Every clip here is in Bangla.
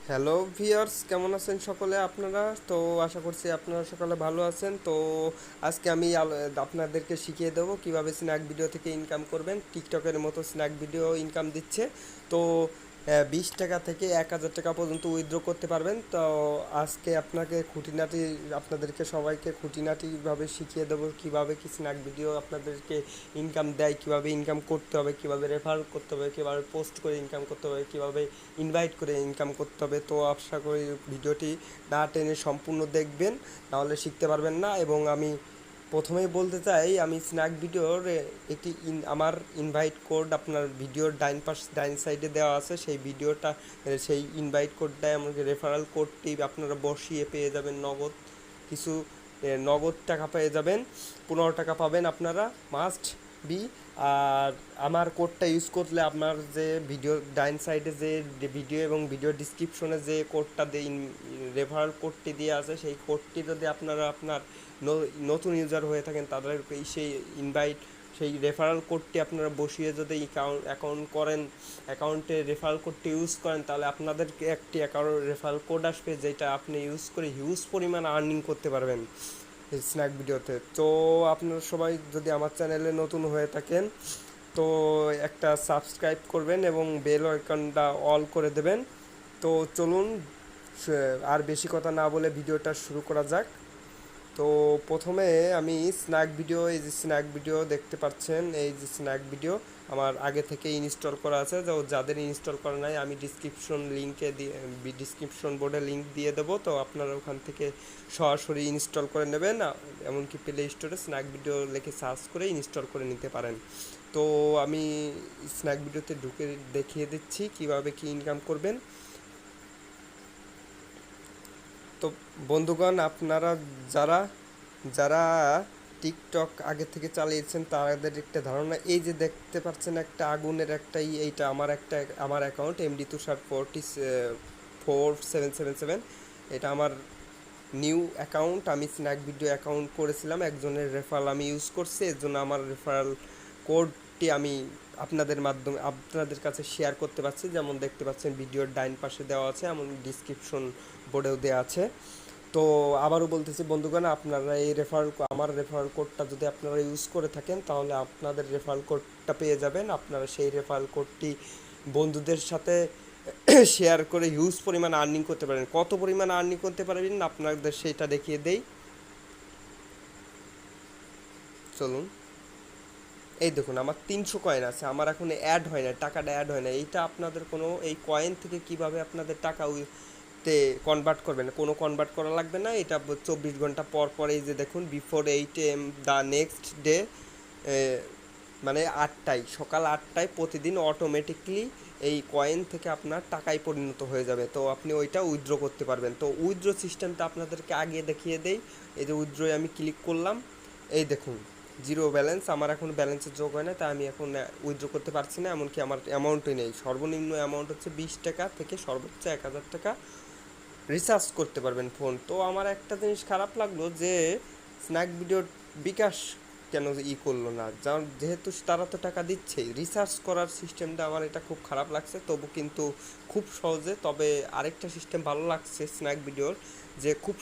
হ্যালো ভিউয়ার্স, কেমন আছেন সকলে আপনারা? তো আশা করছি আপনারা সকলে ভালো আছেন। তো আজকে আমি আপনাদেরকে শিখিয়ে দেবো কিভাবে স্ন্যাক ভিডিও থেকে ইনকাম করবেন। টিকটকের মতো স্ন্যাক ভিডিও ইনকাম দিচ্ছে। তো 20 টাকা থেকে 1000 টাকা পর্যন্ত উইথড্র করতে পারবেন। তো আজকে আপনাদেরকে সবাইকে খুঁটিনাটিভাবে শিখিয়ে দেবো কিভাবে কি স্ন্যাক ভিডিও আপনাদেরকে ইনকাম দেয়, কিভাবে ইনকাম করতে হবে, কিভাবে রেফার করতে হবে, কিভাবে পোস্ট করে ইনকাম করতে হবে, কিভাবে ইনভাইট করে ইনকাম করতে হবে। তো আশা করি ভিডিওটি না টেনে সম্পূর্ণ দেখবেন, নাহলে শিখতে পারবেন না। এবং আমি প্রথমেই বলতে চাই, আমি স্ন্যাক ভিডিওর একটি আমার ইনভাইট কোড আপনার ভিডিওর ডাইন সাইডে দেওয়া আছে। সেই ইনভাইট কোডটা এমনকি রেফারাল কোডটি আপনারা বসিয়ে পেয়ে যাবেন কিছু নগদ টাকা পেয়ে যাবেন। 15 টাকা পাবেন আপনারা, মাস্ট বি। আর আমার কোডটা ইউজ করলে আপনার যে ভিডিও ডাইন সাইডে যে ভিডিও এবং ভিডিও ডিসক্রিপশনে যে কোডটা দিয়ে রেফারাল কোডটি দিয়ে আছে, সেই কোডটি যদি আপনার নতুন ইউজার হয়ে থাকেন তাদেরকে সেই রেফারাল কোডটি আপনারা বসিয়ে যদি অ্যাকাউন্ট করেন, অ্যাকাউন্টে রেফারাল কোডটি ইউজ করেন, তাহলে আপনাদেরকে একটি অ্যাকাউন্ট রেফারাল কোড আসবে, যেটা আপনি ইউজ করে হিউজ পরিমাণ আর্নিং করতে পারবেন এই স্ন্যাক ভিডিওতে। তো আপনারা সবাই যদি আমার চ্যানেলে নতুন হয়ে থাকেন, তো একটা সাবস্ক্রাইব করবেন এবং বেল আইকনটা অল করে দেবেন। তো চলুন, আর বেশি কথা না বলে ভিডিওটা শুরু করা যাক। তো প্রথমে আমি এই যে স্ন্যাক ভিডিও দেখতে পাচ্ছেন, এই যে স্ন্যাক ভিডিও আমার আগে থেকে ইনস্টল করা আছে। তো যাদের ইনস্টল করা নাই, আমি ডিসক্রিপশন বোর্ডে লিঙ্ক দিয়ে দেবো। তো আপনারা ওখান থেকে সরাসরি ইনস্টল করে নেবেন, এমনকি প্লে স্টোরে স্ন্যাক ভিডিও লিখে সার্চ করে ইনস্টল করে নিতে পারেন। তো আমি স্ন্যাক ভিডিওতে ঢুকে দেখিয়ে দিচ্ছি কিভাবে কি ইনকাম করবেন। তো বন্ধুগণ, আপনারা যারা যারা টিকটক আগে থেকে চালিয়েছেন তাদের একটা ধারণা, এই যে দেখতে পাচ্ছেন একটা আগুনের এইটা আমার অ্যাকাউন্ট এমডি তুষার 4777। এটা আমার নিউ অ্যাকাউন্ট। আমি স্ন্যাক ভিডিও অ্যাকাউন্ট করেছিলাম, একজনের রেফারাল আমি ইউজ করছি। এর জন্য আমার রেফারাল কোডটি আমি আপনাদের কাছে শেয়ার করতে পারছি। যেমন দেখতে পাচ্ছেন ভিডিওর ডাইন পাশে দেওয়া আছে, এমন ডিসক্রিপশন বোর্ডেও দেওয়া আছে। তো আবারও বলতেছি বন্ধুগণ, আপনারা আমার রেফারাল কোডটা যদি আপনারা ইউজ করে থাকেন, তাহলে আপনাদের রেফারাল কোডটা পেয়ে যাবেন। আপনারা সেই রেফারাল কোডটি বন্ধুদের সাথে শেয়ার করে হিউজ পরিমাণ আর্নিং করতে পারেন। কত পরিমাণ আর্নিং করতে পারবেন আপনাদের সেইটা দেখিয়ে দেই। চলুন, এই দেখুন আমার 300 কয়েন আছে। আমার এখন অ্যাড হয় না, টাকাটা অ্যাড হয় না। এইটা আপনাদের এই কয়েন থেকে কিভাবে আপনাদের টাকা তে কনভার্ট করবেন, কোনো কনভার্ট করা লাগবে না। এটা 24 ঘন্টা পর পর, এই যে দেখুন, before 8 AM the next day, মানে সকাল 8টায় প্রতিদিন অটোমেটিকলি এই কয়েন থেকে আপনার টাকায় পরিণত হয়ে যাবে। তো আপনি ওইটা উইথড্র করতে পারবেন। তো উইথড্র সিস্টেমটা আপনাদেরকে আগে দেখিয়ে দেই। এই যে উইথড্রয়ে আমি ক্লিক করলাম, এই দেখুন জিরো ব্যালেন্স। আমার এখন ব্যালেন্সের যোগ হয় না, তাই আমি এখন উইথড্র করতে পারছি না। এমনকি আমার অ্যামাউন্টই নেই। সর্বনিম্ন অ্যামাউন্ট হচ্ছে 20 টাকা থেকে সর্বোচ্চ 1000 টাকা রিচার্জ করতে পারবেন ফোন। তো আমার একটা জিনিস খারাপ লাগলো যে স্ন্যাক ভিডিওর বিকাশ কেন করলো না, যেহেতু তারা তো টাকা দিচ্ছেই। রিচার্জ করার সিস্টেমটা আমার এটা খুব খারাপ লাগছে। তবু কিন্তু খুব সহজে, তবে আরেকটা সিস্টেম ভালো লাগছে স্ন্যাক ভিডিওর, যে খুব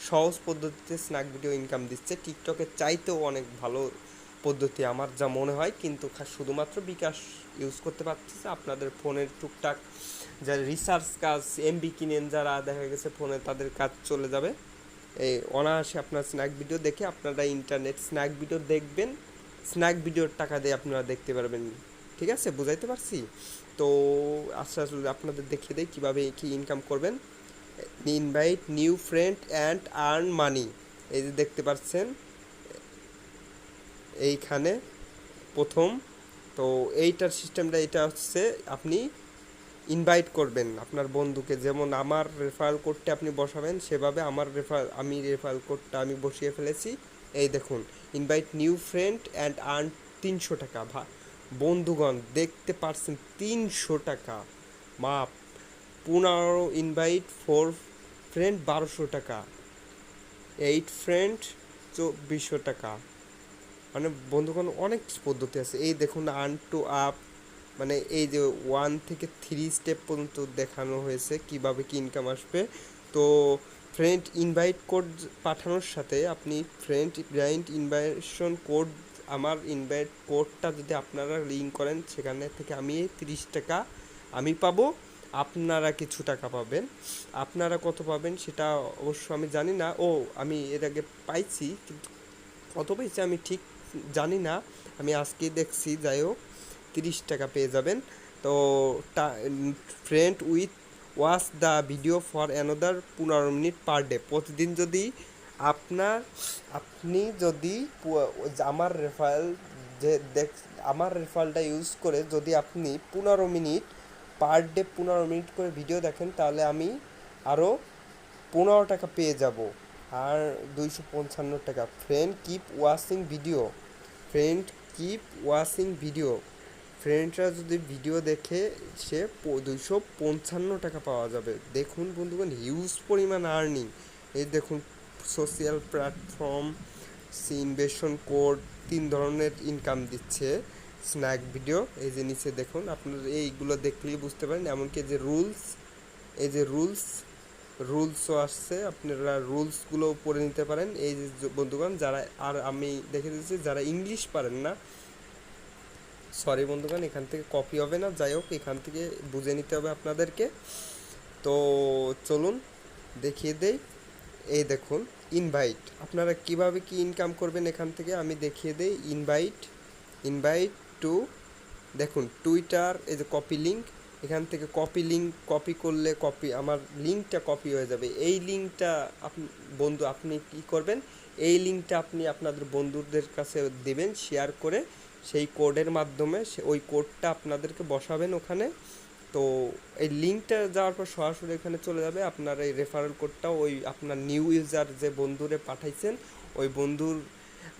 সহজ পদ্ধতিতে স্ন্যাক ভিডিও ইনকাম দিচ্ছে। টিকটকের চাইতেও অনেক ভালো পদ্ধতি আমার যা মনে হয়। কিন্তু শুধুমাত্র বিকাশ ইউজ করতে পারতেছে। আপনাদের ফোনের টুকটাক যারা রিসার্চ কাজ এমবি কিনেন, যারা দেখা গেছে ফোনে, তাদের কাজ চলে যাবে। এই অনায়াসে আপনার স্ন্যাক ভিডিও দেখে আপনারা ইন্টারনেট স্ন্যাক ভিডিও দেখবেন। স্ন্যাক ভিডিওর টাকা দিয়ে আপনারা দেখতে পারবেন। ঠিক আছে, বুঝাইতে পারছি? তো আসলে আপনাদের দেখিয়ে দেয় কীভাবে কি ইনকাম করবেন। Invite new friend and earn money, এই যে দেখতে পাচ্ছেন এইখানে প্রথম। তো এইটার সিস্টেমটা এটা হচ্ছে, আপনি ইনভাইট করবেন আপনার বন্ধুকে। যেমন আমার রেফারেল কোডটা আপনি বসাবেন, সেভাবে আমি রেফারেল কোডটা আমি বসিয়ে ফেলেছি। এই দেখুন, invite new friend and earn 300 টাকা। বন্ধুগণ দেখতে পারছেন, 300 টাকা মাপ। 15 ইনভাইট 4 ফ্রেন্ড 1200 টাকা, 8 ফ্রেন্ড 2400 টাকা। মানে বন্ধুগণ অনেক পদ্ধতি আছে। এই দেখুন, আর্ন টু আপ মানে এই যে 1 থেকে 3 স্টেপ পর্যন্ত দেখানো হয়েছে কিভাবে কি ইনকাম আসবে। তো ফ্রেন্ড ইনভাইট কোড পাঠানোর সাথে আপনি ফ্রেন্ড ইনভাইটেশন কোড, আমার ইনভাইট কোডটা যদি আপনারা লিঙ্ক করেন, সেখানে থেকে আমি 30 টাকা আমি পাবো, আপনারা কিছু টাকা পাবেন। আপনারা কত পাবেন সেটা অবশ্য আমি জানি না। ও, আমি এর আগে পাইছি, কিন্তু কত পেয়েছি আমি ঠিক জানি না, আমি আজকেই দেখছি। যাই হোক, 30 টাকা পেয়ে যাবেন। তো friend with watch the video for another 15 minute per day. প্রতিদিন যদি আপনার আপনি যদি আমার রেফারেল যে দেখ আমার রেফারেলটা ইউজ করে যদি আপনি 15 মিনিট পার ডে 15 মিনিট করে ভিডিও দেখেন, তাহলে আমি আরও 15 টাকা পেয়ে যাব। আর 255 টাকা। Friend keep watching video, friend keep watching video, ফ্রেন্ডরা যদি ভিডিও দেখে সে 255 টাকা পাওয়া যাবে। দেখুন বন্ধুগণ, হিউজ পরিমাণ আর্নিং। এই দেখুন, সোশ্যাল প্ল্যাটফর্ম, ইনভেশন কোড, 3 ধরনের ইনকাম দিচ্ছে স্ন্যাক ভিডিও। এই যে নিচে দেখুন, আপনার এইগুলো দেখলেই বুঝতে পারেন। এমনকি যে রুলস, এই যে রুলসও আসছে, আপনারা রুলসগুলো পড়ে নিতে পারেন। এই যে বন্ধুগণ, যারা, আর আমি দেখে দিচ্ছি যারা ইংলিশ পারেন না, সরি বন্ধুগণ, এখান থেকে কপি হবে না। যাই হোক, এখান থেকে বুঝে নিতে হবে আপনাদেরকে। তো চলুন দেখিয়ে দেই। এই দেখুন, ইনভাইট, আপনারা কিভাবে কি ইনকাম করবেন এখান থেকে আমি দেখিয়ে দেই। ইনভাইট টু, দেখুন টুইটার, এই যে কপি লিঙ্ক, এখান থেকে কপি লিঙ্ক কপি করলে আমার লিঙ্কটা কপি হয়ে যাবে। এই লিঙ্কটা আপনি কি করবেন, এই লিঙ্কটা আপনি আপনাদের বন্ধুদের কাছে দেবেন শেয়ার করে, সেই কোডের মাধ্যমে ওই কোডটা আপনাদেরকে বসাবেন ওখানে। তো এই লিঙ্কটা যাওয়ার পর সরাসরি এখানে চলে যাবে আপনার এই রেফারেল কোডটা, ওই আপনার নিউ ইউজার যে বন্ধুরে পাঠাইছেন ওই বন্ধুর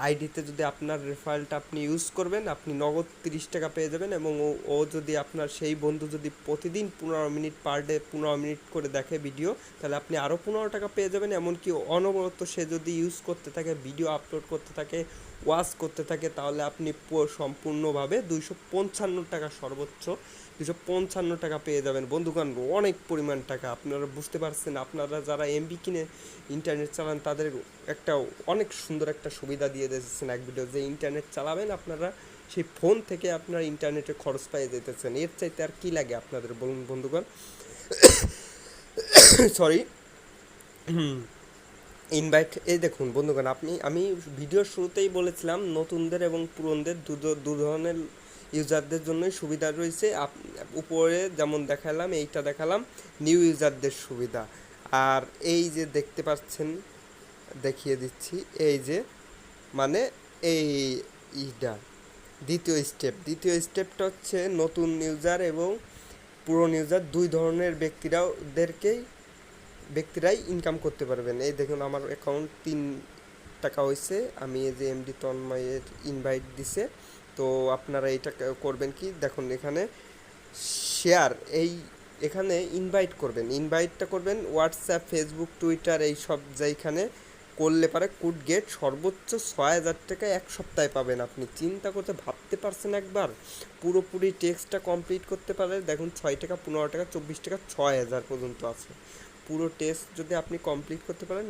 আইডিতে যদি আপনার রেফারেলটা আপনি ইউজ করবেন, আপনি নগদ 30 টাকা পেয়ে যাবেন। এবং ও যদি আপনার সেই বন্ধু যদি প্রতিদিন 15 মিনিট পার ডে 15 মিনিট করে দেখে ভিডিও, তাহলে আপনি আরও 15 টাকা পেয়ে যাবেন। এমনকি অনবরত সে যদি ইউজ করতে থাকে, ভিডিও আপলোড করতে থাকে, ওয়াচ করতে থাকে, তাহলে আপনি সম্পূর্ণভাবে 255 টাকা, সর্বোচ্চ 255 টাকা পেয়ে যাবেন বন্ধুগণ। অনেক পরিমাণ টাকা, আপনারা বুঝতে পারছেন। আপনারা যারা এমবি কিনে ইন্টারনেট চালান, তাদের একটা অনেক সুন্দর একটা সুবিধা দিয়ে দিয়েছেন এক ভিডিও, যে ইন্টারনেট চালাবেন আপনারা সেই ফোন থেকে আপনার ইন্টারনেটে খরচ পেয়ে যেতেছেন। এর চাইতে আর কি লাগে আপনাদের বলুন বন্ধুগণ। সরি। ইনভাইট, এই দেখুন বন্ধুগণ, আমি ভিডিওর শুরুতেই বলেছিলাম নতুনদের এবং পুরনদের দু ধরনের ইউজারদের জন্যই সুবিধা রয়েছে। উপরে যেমন দেখালাম, এইটা দেখালাম নিউ ইউজারদের সুবিধা। আর এই যে দেখতে পাচ্ছেন, দেখিয়ে দিচ্ছি, এই যে মানে এই ইটা দ্বিতীয় স্টেপটা হচ্ছে নতুন ইউজার এবং পুরনো ইউজার, দুই ধরনের ব্যক্তিরাই ইনকাম করতে পারবেন। এই দেখুন, আমার অ্যাকাউন্ট 3 টাকা হয়েছে, আমি এই যে এমডি তন্ময়ের ইনভাইট দিছে। তো আপনারা এইটা করবেন কি, দেখুন এখানে শেয়ার, এখানে ইনভাইটটা করবেন হোয়াটসঅ্যাপ, ফেসবুক, টুইটার, এই সব যেখানে করলে পারে কুড গেট সর্বোচ্চ 6,000 টাকা 1 সপ্তাহে পাবেন। আপনি চিন্তা করতে ভাবতে পারছেন একবার, পুরোপুরি টেক্সটটা কমপ্লিট করতে পারে। দেখুন 6 টাকা, 15 টাকা, 24 টাকা, 6,000 পর্যন্ত আছে। পুরো টেস্ট যদি আপনি কমপ্লিট করতে পারেন,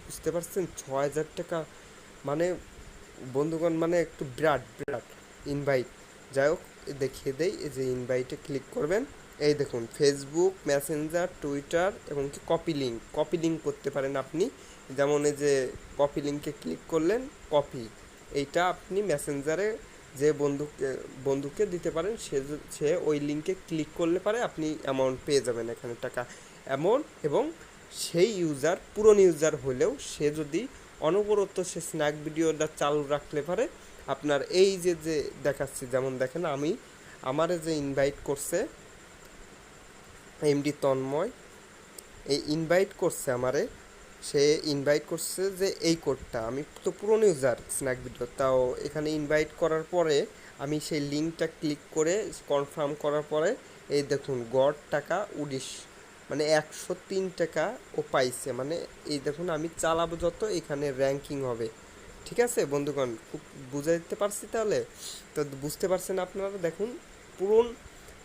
বুঝতে পারছেন 6,000 টাকা মানে বন্ধুগণ, মানে একটু বিরাট বিরাট ইনভাইট। যাই হোক, দেখিয়ে দেই। এই যে ইনভাইটে ক্লিক করবেন, এই দেখুন ফেসবুক, মেসেঞ্জার, টুইটার এবং কি কপি লিঙ্ক করতে পারেন আপনি। যেমন এই যে কপি লিঙ্কে ক্লিক করলেন, কপি, এইটা আপনি মেসেঞ্জারে যে বন্ধুকে দিতে পারেন, সে ওই লিঙ্কে ক্লিক করলে পারে আপনি অ্যামাউন্ট পেয়ে যাবেন এখানে টাকা অ্যামাউন্ট। এবং সেই ইউজার পুরনো ইউজার হলেও সে যদি অনবরত সে স্ন্যাক ভিডিওটা চালু রাখলে পারে আপনার এই যে দেখাচ্ছি, যেমন দেখেন আমারে যে ইনভাইট করছে এমডি তন্ময়, এই ইনভাইট করছে আমারে, সে ইনভাইট করছে যে এই কোডটা, আমি তো পুরনো ইউজার স্ন্যাক ভিডিও, তাও এখানে ইনভাইট করার পরে আমি সেই লিঙ্কটা ক্লিক করে কনফার্ম করার পরে এই দেখুন গড় টাকা 19, মানে 103 টাকা ও পাইছে। মানে এই দেখুন, আমি চালাবো যত এখানে র্যাঙ্কিং হবে। ঠিক আছে বন্ধুগণ, খুব বুঝাইতে পারছি তাহলে? তো বুঝতে পারছেন আপনারা। দেখুন পুরন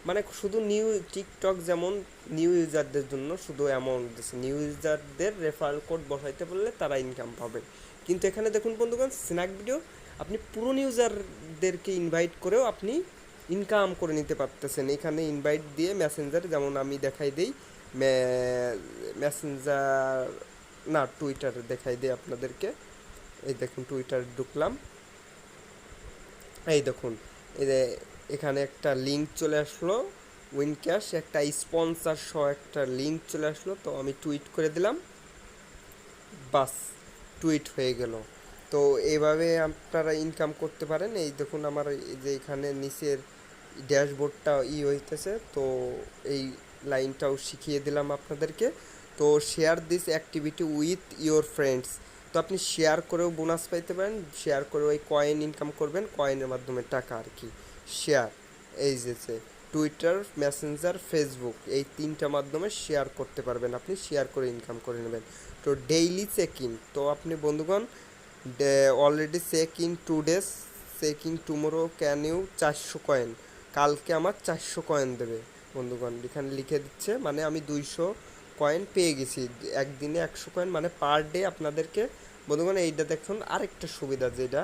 মানে শুধু নিউ টিকটক যেমন নিউ ইউজারদের জন্য শুধু অ্যামাউন্ট দিচ্ছে, নিউ ইউজারদের রেফারেল কোড বসাইতে বললে তারা ইনকাম পাবে। কিন্তু এখানে দেখুন বন্ধুগণ, স্ন্যাক ভিডিও আপনি পুরনো ইউজারদেরকে ইনভাইট করেও আপনি ইনকাম করে নিতে পারতেছেন। এখানে ইনভাইট দিয়ে মেসেঞ্জার, যেমন আমি দেখাই দিই মেসেঞ্জার না টুইটার দেখাই দিই আপনাদেরকে। এই দেখুন টুইটার ঢুকলাম, এই দেখুন এই যে এখানে একটা লিঙ্ক চলে আসলো, উইনক্যাশ একটা স্পন্সর সহ একটা লিঙ্ক চলে আসলো, তো আমি টুইট করে দিলাম, বাস টুইট হয়ে গেল। তো এইভাবে আপনারা ইনকাম করতে পারেন। এই দেখুন আমার এই যে এখানে নিচের ড্যাশবোর্ডটা হইতেছে, তো এই লাইনটাও শিখিয়ে দিলাম আপনাদেরকে। তো share this activity with your friends, তো আপনি শেয়ার করেও বোনাস পাইতে পারেন, শেয়ার করে ওই কয়েন ইনকাম করবেন, কয়েনের মাধ্যমে টাকা আর কি। শেয়ার এই যে টুইটার, মেসেঞ্জার, ফেসবুক, এই তিনটা মাধ্যমে শেয়ার করতে পারবেন, আপনি শেয়ার করে ইনকাম করে নেবেন। তো ডেইলি চেক ইন, তো আপনি বন্ধুগণ already check in 2 days, check in tomorrow can you 400 coin, কালকে আমার 400 কয়েন দেবে বন্ধুগণ, এখানে লিখে দিচ্ছে, মানে আমি 200 কয়েন পেয়ে গেছি, একদিনে 100 কয়েন, মানে পার ডে আপনাদেরকে বন্ধুগণ। এইটা দেখুন আরেকটা সুবিধা, যেটা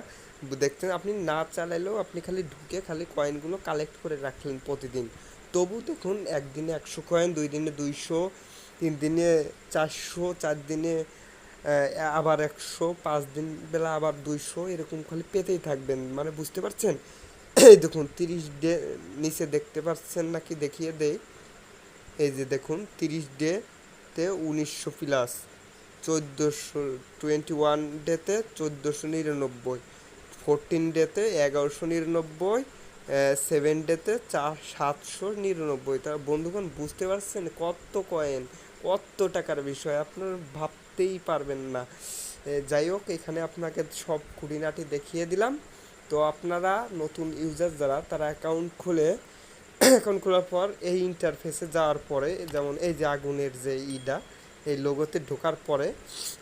দেখছেন আপনি না চালাইলেও আপনি খালি ঢুকে খালি কয়েনগুলো কালেক্ট করে রাখলেন প্রতিদিন, তবু দেখুন একদিনে 100 কয়েন, 2 দিনে 200, 3 দিনে 400, 4 দিনে আবার 100, 5 দিন বেলা আবার 200, এরকম খালি পেতেই থাকবেন, মানে বুঝতে পারছেন। এই দেখুন 30 ডে নিচে দেখতে পাচ্ছেন নাকি দেখিয়ে দেই, এই যে দেখুন 30 ডেতে 1900 প্লাস, 21 ডেতে 1499, 14 ডেতে 1199, 7 ডেতে 799। তা বন্ধুগণ বুঝতে পারছেন কত কয়েন, কত টাকার বিষয়, আপনার ভাবতেই পারবেন না। যাই হোক, এখানে আপনাকে সব খুঁটিনাটি দেখিয়ে দিলাম। তো আপনারা নতুন ইউজার যারা, তারা অ্যাকাউন্ট খুলে অ্যাকাউন্ট খোলার পর এই ইন্টারফেসে যাওয়ার পরে, যেমন এই যে আগুনের যে এই লোগোতে ঢোকার পরে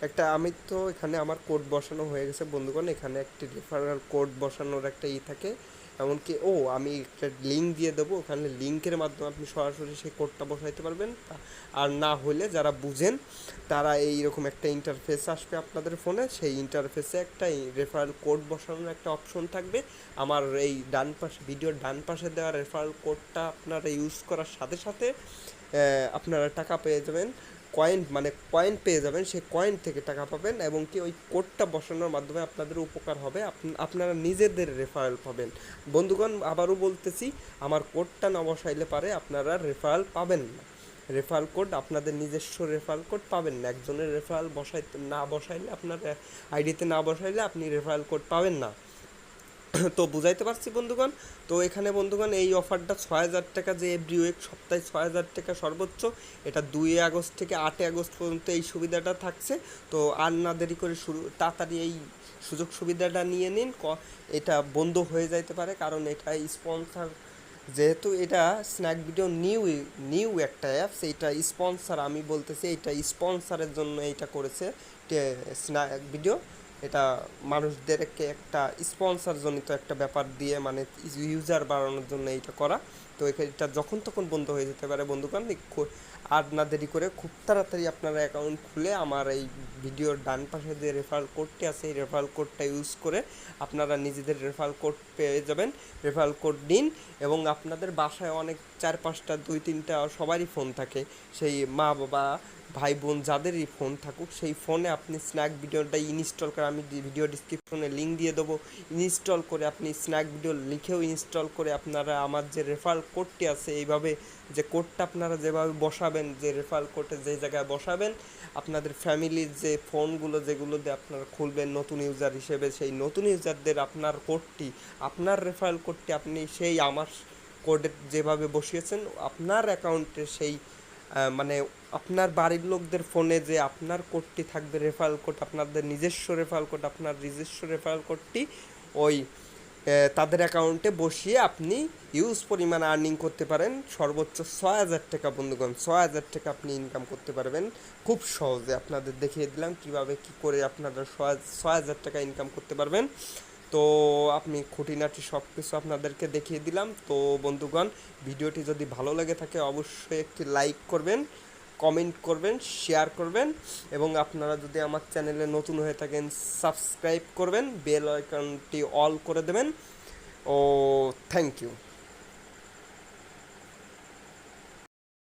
একটা, আমি তো এখানে আমার কোড বসানো হয়ে গেছে বন্ধুগণ, এখানে একটি রেফারেল কোড বসানোর একটা থাকে, এমনকি আমি একটা লিঙ্ক দিয়ে দেবো, ওখানে লিঙ্কের মাধ্যমে আপনি সরাসরি সেই কোডটা বসাইতে পারবেন। আর না হলে যারা বুঝেন তারা এইরকম একটা ইন্টারফেস আসবে আপনাদের ফোনে, সেই ইন্টারফেসে একটা রেফারেল কোড বসানোর একটা অপশন থাকবে। আমার এই ডান পাশে, ভিডিওর ডান পাশে দেওয়া রেফারেল কোডটা আপনারা ইউজ করার সাথে সাথে আপনারা টাকা পেয়ে যাবেন, কয়েন, মানে কয়েন পেয়ে যাবেন, সেই কয়েন থেকে টাকা পাবেন, এবং কি ওই কোডটা বসানোর মাধ্যমে আপনাদের উপকার হবে, আপনারা নিজেদের রেফারেল পাবেন। বন্ধুগণ আবারও বলতেছি, আমার কোডটা না বসাইলে পারে আপনারা রেফারেল পাবেন না, রেফারেল কোড আপনাদের নিজস্ব রেফারেল কোড পাবেন না, একজনের রেফারেল বসাইলে আপনার আইডিতে না বসাইলে আপনি রেফারেল কোড পাবেন না। তো বুঝাইতে পারছি বন্ধুগণ। তো এখানে বন্ধুগণ এই অফারটা 6000 টাকা, যে এভরি উইক সপ্তাহে 6000 টাকা সর্বোচ্চ, এটা 2 আগস্ট থেকে 8 আগস্ট পর্যন্ত এই সুবিধাটা থাকছে। তো আর না দেরি করে তাড়াতাড়ি এই সুযোগ সুবিধাটা নিয়ে নিন, এটা বন্ধ হয়ে যাইতে পারে, কারণ এটা স্পন্সর, যেহেতু এটা স্ন্যাক ভিডিও নিউ একটা অ্যাপস, এইটা স্পন্সর, আমি বলতেছি এইটা স্পন্সরের জন্য এইটা করেছে স্ন্যাক ভিডিও, এটা মানুষদেরকে একটা স্পন্সর জনিত একটা ব্যাপার দিয়ে, মানে ইউজার বাড়ানোর জন্য এইটা করা। তো এটা যখন তখন বন্ধ হয়ে যেতে পারে বন্ধুগণ, আর না দেরি করে খুব তাড়াতাড়ি আপনারা অ্যাকাউন্ট খুলে আমার এই ভিডিওর ডান পাশে যে রেফারেল কোডটি আছে, এই রেফারেল কোডটা ইউজ করে আপনারা নিজেদের রেফারেল কোড পেয়ে যাবেন। রেফারেল কোড নিন, এবং আপনাদের বাসায় অনেক 4-5টা 2-3টা সবারই ফোন থাকে, সেই মা বাবা ভাই বোন যাদেরই ফোন থাকুক, সেই ফোনে আপনি স্ন্যাক ভিডিওটা ইনস্টল করে, আমি ভিডিও ডিসক্রিপশনে লিঙ্ক দিয়ে দেবো, ইনস্টল করে আপনি স্ন্যাক ভিডিও লিখেও ইনস্টল করে আপনারা আমার যে রেফারেল কোডটি আছে, এইভাবে যে কোডটা আপনারা যেভাবে বসাবেন, যে রেফারেল কোডে যে জায়গায় বসাবেন, আপনাদের ফ্যামিলির যে ফোনগুলো যেগুলো দিয়ে আপনারা খুলবেন নতুন ইউজার হিসেবে, সেই নতুন ইউজারদের আপনার কোডটি, আপনার রেফারেল কোডটি আপনি সেই আমার কোডে যেভাবে বসিয়েছেন আপনার অ্যাকাউন্টে, সেই মানে আপনার বাড়ির লোকদের ফোনে যে আপনার কোডটি থাকবে, রেফারেল কোড, আপনাদের নিজস্ব রেফারেল কোড, আপনার নিজস্ব রেফারেল কোডটি ওই তাদের অ্যাকাউন্টে বসিয়ে আপনি ইউজ পরিমাণ আর্নিং করতে পারেন, সর্বোচ্চ 6000 টাকা বন্ধুগণ, 6000 টাকা আপনি ইনকাম করতে পারবেন খুব সহজে। আপনাদের দেখিয়ে দিলাম কীভাবে কী করে আপনারা 6000 টাকা ইনকাম করতে পারবেন। তো আমি খুঁটিনাটি সব কিছু আপনাদেরকে দেখিয়ে দিলাম। তো বন্ধুগণ, ভিডিওটি যদি ভালো লেগে থাকে অবশ্যই একটি লাইক করবেন, কমেন্ট করবেন, শেয়ার করবেন, এবং আপনারা যদি আমার চ্যানেলে নতুন হয়ে থাকেন সাবস্ক্রাইব করবেন, বেল আইকনটি অল করে দেবেন। ও থ্যাংক ইউ।